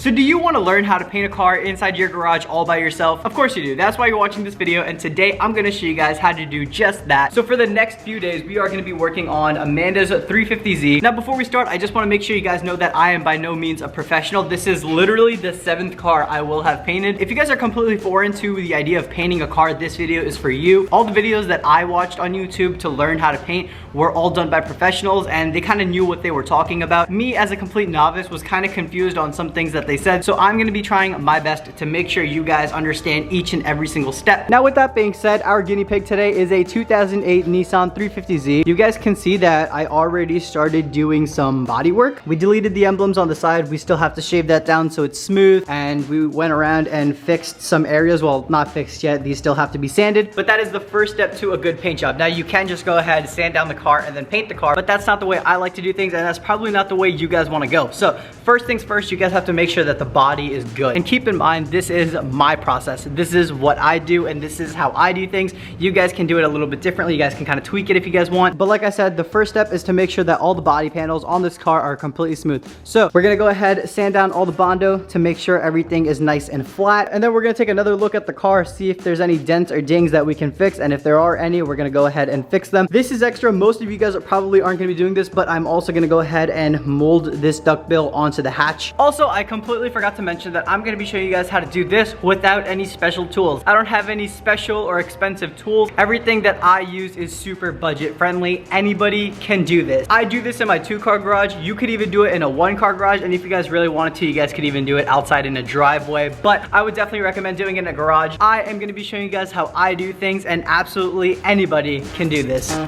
So do you want to learn how to paint a car inside your garage all by yourself? Of course you do. That's why you're watching this video, and today I'm going to show you guys how to do just that. So for the next few days, we are going to be working on Amanda's 350Z. Now before we start, I just want to make sure you guys know that I am by no means a professional. This is literally the 7th car I will have painted. If you guys are completely foreign to the idea of painting a car, this video is for you. All the videos that I watched on YouTube to learn how to paint were all done by professionals, and they kind of knew what they were talking about. Me as a complete novice was kind of confused on some things that they said, so I'm gonna be trying my best to make sure you guys understand each and every single step. Now with that being said, our guinea pig today is a 2008 Nissan 350Z. You guys can see that I already started doing some body work. We deleted the emblems on the side. We still have to shave that down so it's smooth, and we went around and fixed some areas. Well, not fixed yet, these still have to be sanded, but that is the first step to a good paint job. Now you can just go ahead, sand down the car and then paint the car, but that's not the way I like to do things, and that's probably not the way you guys want to go. So first things first, you guys have to make sure that the body is good. And keep in mind, this is my process. This is what I do, and this is how I do things. You guys can do it a little bit differently. You guys can kind of tweak it if you guys want. But like I said, the first step is to make sure that all the body panels on this car are completely smooth. So we're gonna go ahead, sand down all the Bondo to make sure everything is nice and flat. And then we're gonna take another look at the car, see if there's any dents or dings that we can fix. And if there are any, we're gonna go ahead and fix them. This is extra. Most of you guys probably aren't gonna be doing this, but I'm also gonna go ahead and mold this duckbill onto the hatch. Also, I completely forgot to mention that I'm gonna be showing you guys how to do this without any special tools. I don't have any special or expensive tools. Everything that I use is super budget friendly. Anybody can do this. I do this in my 2-car garage. You could even do it in a 1-car garage, and if you guys really wanted to, you guys could even do it outside in a driveway, but I would definitely recommend doing it in a garage. I am gonna be showing you guys how I do things, and absolutely anybody can do this.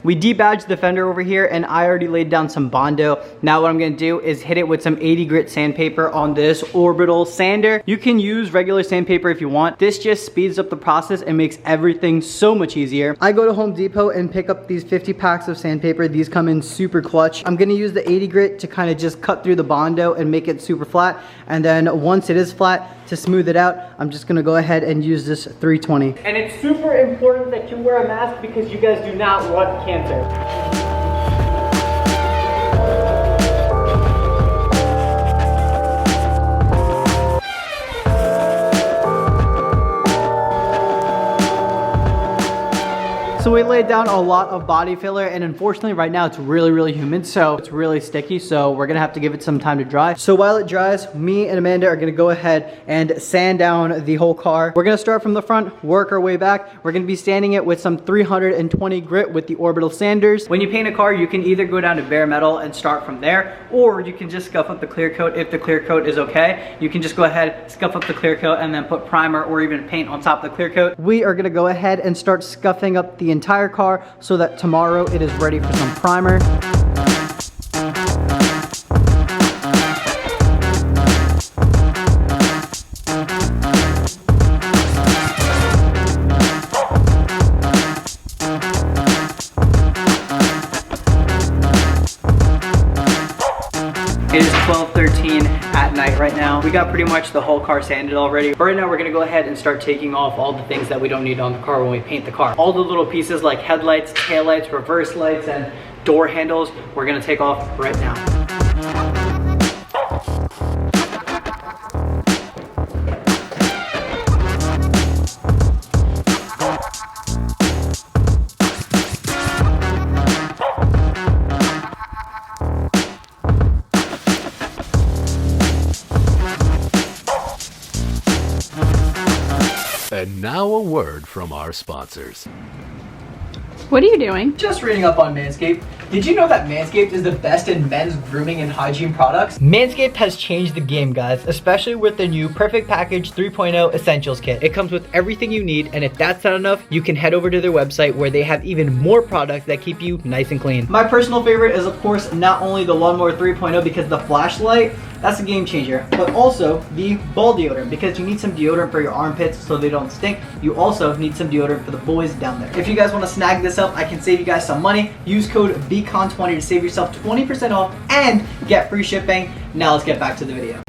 We debadged the fender over here, and I already laid down some Bondo. Now what I'm gonna do is hit it with some 80 grit sandpaper on this orbital sander. You can use regular sandpaper if you want. This just speeds up the process and makes everything so much easier. I go to Home Depot and pick up these 50 packs of sandpaper. These come in super clutch. I'm gonna use the 80 grit to kind of just cut through the Bondo and make it super flat. And then once it is flat, to smooth it out, I'm just gonna go ahead and use this 320. And it's super important that you wear a mask because you guys do not want cancer. So we laid down a lot of body filler, and unfortunately right now it's really humid, so it's really sticky, so we're gonna have to give it some time to dry. So while it dries, me and Amanda are gonna go ahead and sand down the whole car. We're gonna start from the front, work our way back. We're gonna be sanding it with some 320 grit with the orbital sanders. When you paint a car, you can either go down to bare metal and start from there, or you can just scuff up the clear coat. If the clear coat is okay, you can just go ahead, scuff up the clear coat, and then put primer or even paint on top of the clear coat. We are gonna go ahead and start scuffing up the entire car so that tomorrow it is ready for some primer. It is 12:13 at night right now. We got pretty much the whole car sanded already. But right now we're gonna go ahead and start taking off all the things that we don't need on the car when we paint the car. All the little pieces like headlights, taillights, reverse lights, and door handles, we're gonna take off right now. And now a word from our sponsors. What are you doing? Just reading up on Manscaped. Did you know that Manscaped is the best in men's grooming and hygiene products? Manscaped has changed the game, guys, especially with the new Perfect Package 3.0 Essentials Kit. It comes with everything you need, and if that's not enough, you can head over to their website where they have even more products that keep you nice and clean. My personal favorite is, of course, not only the Lawnmower 3.0 because the flashlight, that's a game changer, but also the ball deodorant, because you need some deodorant for your armpits so they don't stink. You also need some deodorant for the boys down there. If you guys want to snag this up, I can save you guys some money. Use code BeaKhan20 to save yourself 20% off and get free shipping. Now let's get back to the video.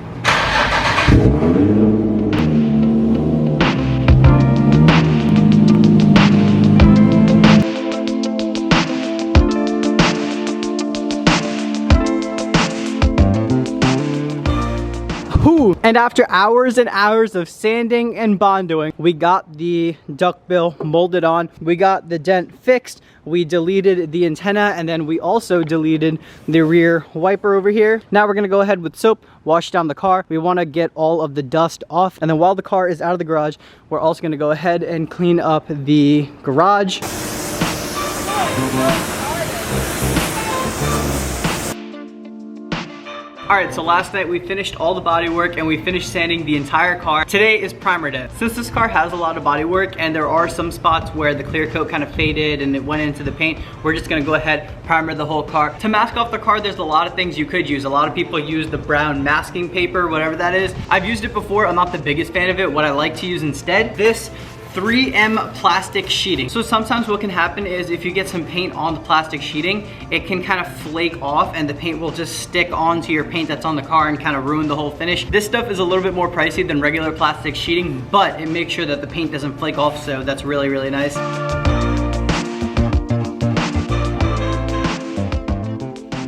And after hours and hours of sanding and bondoing, we got the duckbill molded on. We got the dent fixed. We deleted the antenna, and then we also deleted the rear wiper over here. Now we're gonna go ahead with soap, wash down the car. We wanna get all of the dust off. And then while the car is out of the garage, we're also gonna go ahead and clean up the garage. Alright, so last night we finished all the body work and we finished sanding the entire car. Today is primer day. Since this car has a lot of body work and there are some spots where the clear coat kind of faded and it went into the paint, we're just gonna go ahead, primer the whole car. To mask off the car, there's a lot of things you could use. A lot of people use the brown masking paper, whatever that is. I've used it before, I'm not the biggest fan of it. What I like to use instead, this 3M plastic sheeting. So sometimes what can happen is if you get some paint on the plastic sheeting, it can kind of flake off and the paint will just stick onto your paint that's on the car and kind of ruin the whole finish. This stuff is a little bit more pricey than regular plastic sheeting, but it makes sure that the paint doesn't flake off, so that's really, really nice.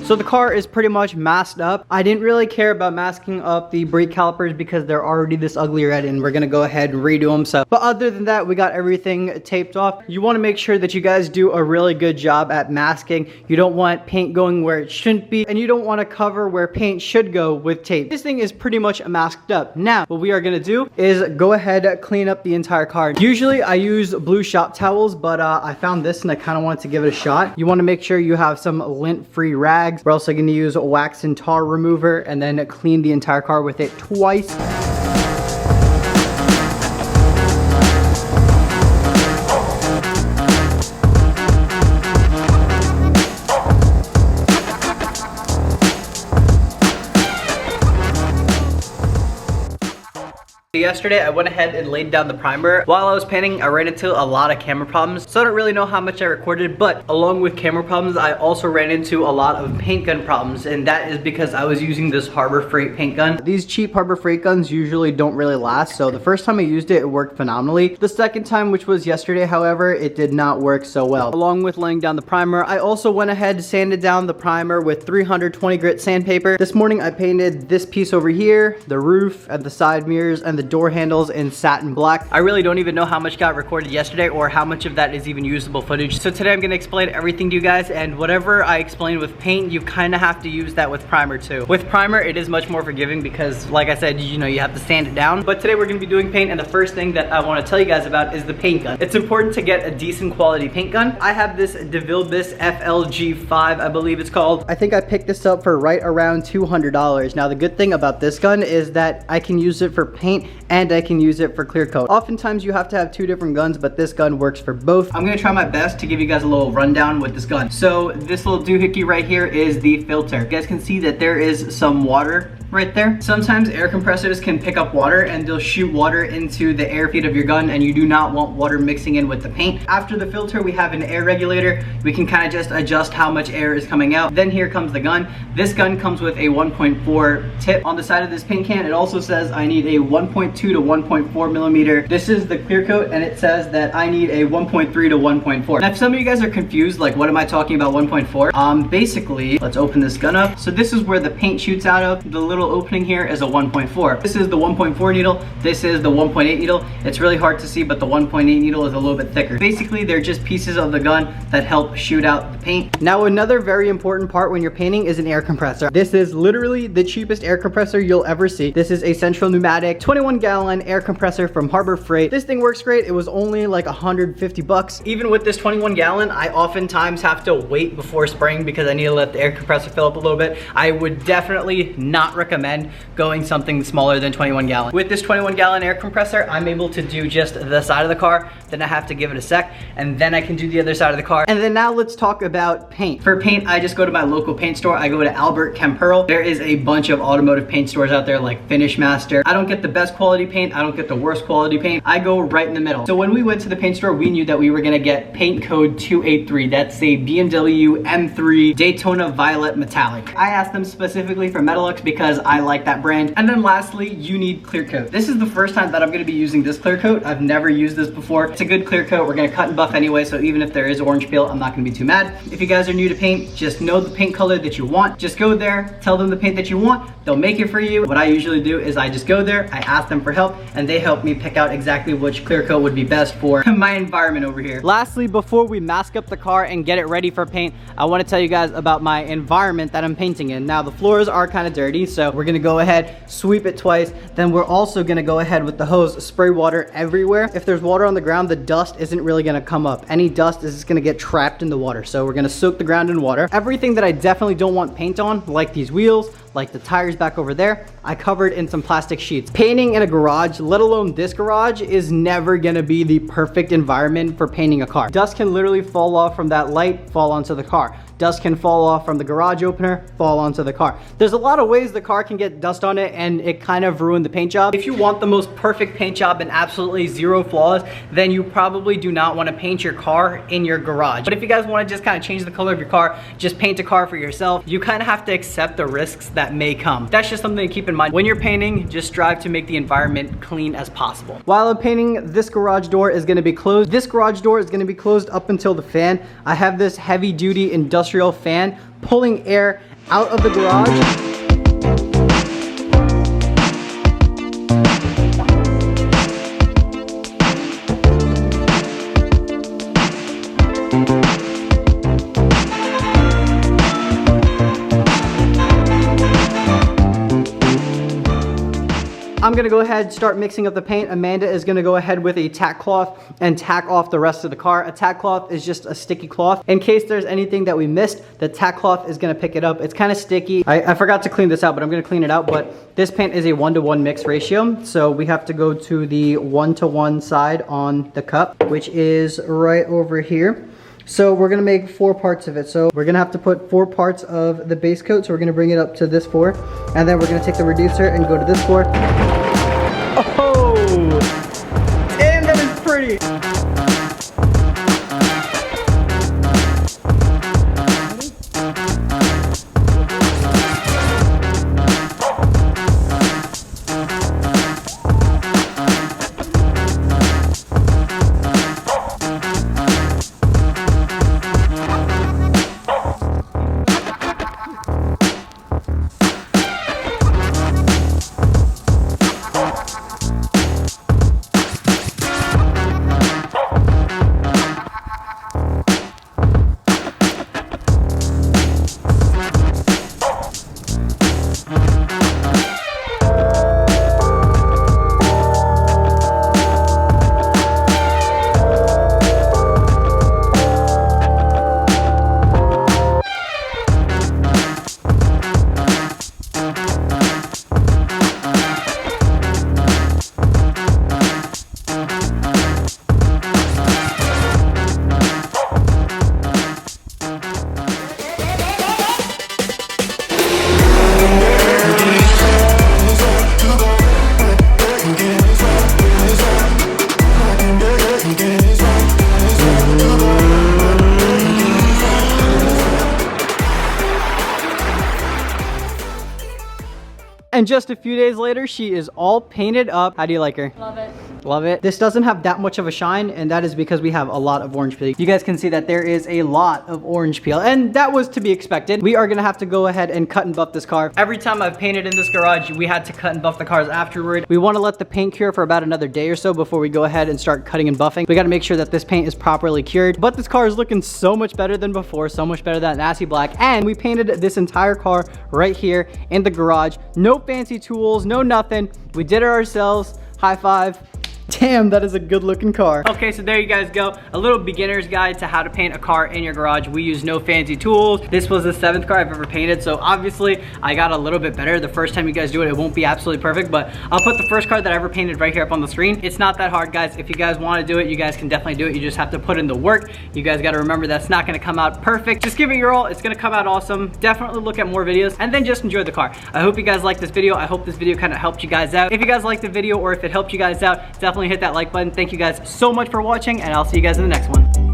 So the car is pretty much masked up. I didn't really care about masking up the brake calipers because they're already this ugly red and we're gonna go ahead and redo them. So, but other than that, we got everything taped off. You wanna make sure that you guys do a really good job at masking. You don't want paint going where it shouldn't be, and you don't wanna cover where paint should go with tape. This thing is pretty much masked up. Now, what we are gonna do is go ahead and clean up the entire car. Usually I use blue shop towels, but I found this and I kinda wanted to give it a shot. You wanna make sure you have some lint-free rags. We're also gonna use a wax and tar remover and then clean the entire car with it twice. Yesterday, I went ahead and laid down the primer. While I was painting, I ran into a lot of camera problems, so I don't really know how much I recorded, but along with camera problems, I also ran into a lot of paint gun problems, and that is because I was using this Harbor Freight paint gun. These cheap Harbor Freight guns usually don't really last, so the first time I used it, it worked phenomenally. The second time, which was yesterday, however, it did not work so well. Along with laying down the primer, I also went ahead and sanded down the primer with 320 grit sandpaper. This morning, I painted this piece over here, the roof, and the side mirrors, and the door handles in satin black. I really don't even know how much got recorded yesterday or how much of that is even usable footage. So today I'm gonna explain everything to you guys, and whatever I explain with paint, you kind of have to use that with primer too. With primer, it is much more forgiving because, like I said, you know, you have to sand it down. But today we're gonna be doing paint, and the first thing that I wanna tell you guys about is the paint gun. It's important to get a decent quality paint gun. I have this DeVilbiss FLG5, I believe it's called. I think I picked this up for right around $200. Now the good thing about this gun is that I can use it for paint and I can use it for clear coat. Oftentimes you have to have two different guns, but this gun works for both. I'm gonna try my best to give you guys a little rundown with this gun. So this little doohickey right here is the filter. You guys can see that there is some water right there. Sometimes air compressors can pick up water and they'll shoot water into the air feed of your gun, and you do not want water mixing in with the paint. After the filter, we have an air regulator. We can kind of just adjust how much air is coming out. Then here comes the gun. This gun comes with a 1.4 tip on the side of this paint can. It also says I need a 1.2 to 1.4 millimeter. This is the clear coat, and it says that I need a 1.3 to 1.4. Now, if some of you guys are confused, like what am I talking about 1.4? Basically, let's open this gun up. So this is where the paint shoots out of. The little opening here is a 1.4. This is the 1.4 needle. This is the 1.8 needle. It's really hard to see, but the 1.8 needle is a little bit thicker. Basically, they're just pieces of the gun that help shoot out the paint. Now, another very important part when you're painting is an air compressor. This is literally the cheapest air compressor you'll ever see. This is a Central Pneumatic 21-gallon air compressor from Harbor Freight. This thing works great. It was only like 150 bucks. Even with this 21-gallon, I oftentimes have to wait before spraying because I need to let the air compressor fill up a little bit. I would definitely not recommend going something smaller than 21 gallon. With this 21-gallon air compressor, I'm able to do just the side of the car, then I have to give it a sec, and then I can do the other side of the car. And then now let's talk about paint. For paint, I just go to my local paint store. I go to Albert Kemperl. There is a bunch of automotive paint stores out there like Finish Master. I don't get the best quality paint. I don't get the worst quality paint. I go right in the middle. So when we went to the paint store, we knew that we were gonna get paint code 283. That's a BMW M3 Daytona Violet Metallic. I asked them specifically for Metalux because I like that brand. And then lastly, you need clear coat. This is the first time that I'm gonna be using this clear coat. I've never used this before. It's a good clear coat. We're gonna cut and buff anyway, so even if there is orange peel, I'm not gonna be too mad. If you guys are new to paint, just know the paint color that you want. Just go there, tell them the paint that you want. They'll make it for you. What I usually do is I just go there, I ask them for help, and they help me pick out exactly which clear coat would be best for my environment over here. Lastly, before we mask up the car and get it ready for paint, I wanna tell you guys about my environment that I'm painting in. Now, the floors are kind of dirty, so we're gonna go ahead, sweep it twice. Then we're also gonna go ahead with the hose, spray water everywhere. If there's water on the ground, the dust isn't really gonna come up. Any dust is just gonna get trapped in the water. So we're gonna soak the ground in water. Everything that I definitely don't want paint on, like these wheels, like the tires back over there, I covered in some plastic sheets. Painting in a garage, let alone this garage, is never gonna be the perfect environment for painting a car. Dust can literally fall off from that light, fall onto the car. Dust can fall off from the garage opener, fall onto the car. There's a lot of ways the car can get dust on it and it kind of ruined the paint job. If you want the most perfect paint job and absolutely zero flaws, then you probably do not want to paint your car in your garage. But if you guys want to just kind of change the color of your car, just paint a car for yourself, you kind of have to accept the risks that may come. That's just something to keep in mind. When you're painting, just strive to make the environment clean as possible. While I'm painting, this garage door is going to be closed. This garage door is going to be closed up until the fan. I have this heavy duty industrial fan pulling air out of the garage. I'm gonna go ahead and start mixing up the paint. Amanda is gonna go ahead with a tack cloth and tack off the rest of the car. A tack cloth is just a sticky cloth. In case there's anything that we missed, the tack cloth is gonna pick it up. It's kind of sticky. I forgot to clean this out, but I'm gonna clean it out. But this paint is a 1-to-1 mix ratio. So we have to go to the 1-to-1 side on the cup, which is right over here. So we're gonna make 4 parts of it. So we're gonna have to put 4 parts of the base coat. So we're gonna bring it up to this 4. And then we're gonna take the reducer and go to this 4. Oh! Damn, that is pretty! And just a few days later, she is all painted up. How do you like her? Love it. Love it. This doesn't have that much of a shine, and that is because we have a lot of orange peel. You guys can see that there is a lot of orange peel, and that was to be expected. We are gonna have to go ahead and cut and buff this car. Every time I've painted in this garage, we had to cut and buff the cars afterward. We wanna let the paint cure for about another day or so before we go ahead and start cutting and buffing. We gotta make sure that this paint is properly cured, but this car is looking so much better than before, so much better than nasty black, and we painted this entire car right here in the garage. No fancy tools, no nothing. We did it ourselves. High five. Damn, that is a good looking car. Okay, so there you guys go. A little beginner's guide to how to paint a car in your garage. We use no fancy tools. This was the 7th car I've ever painted, so obviously I got a little bit better. The first time you guys do it, it won't be absolutely perfect, but I'll put the first car that I ever painted right here up on the screen. It's not that hard, guys. If you guys want to do it, you guys can definitely do it. You just have to put in the work. You guys got to remember that's not going to come out perfect. Just give it your all. It's going to come out awesome. Definitely look at more videos and then just enjoy the car. I hope you guys liked this video. I hope this video kind of helped you guys out. If you guys liked the video or if it helped you guys out, definitely hit that like button. Thank you guys so much for watching, and I'll see you guys in the next one.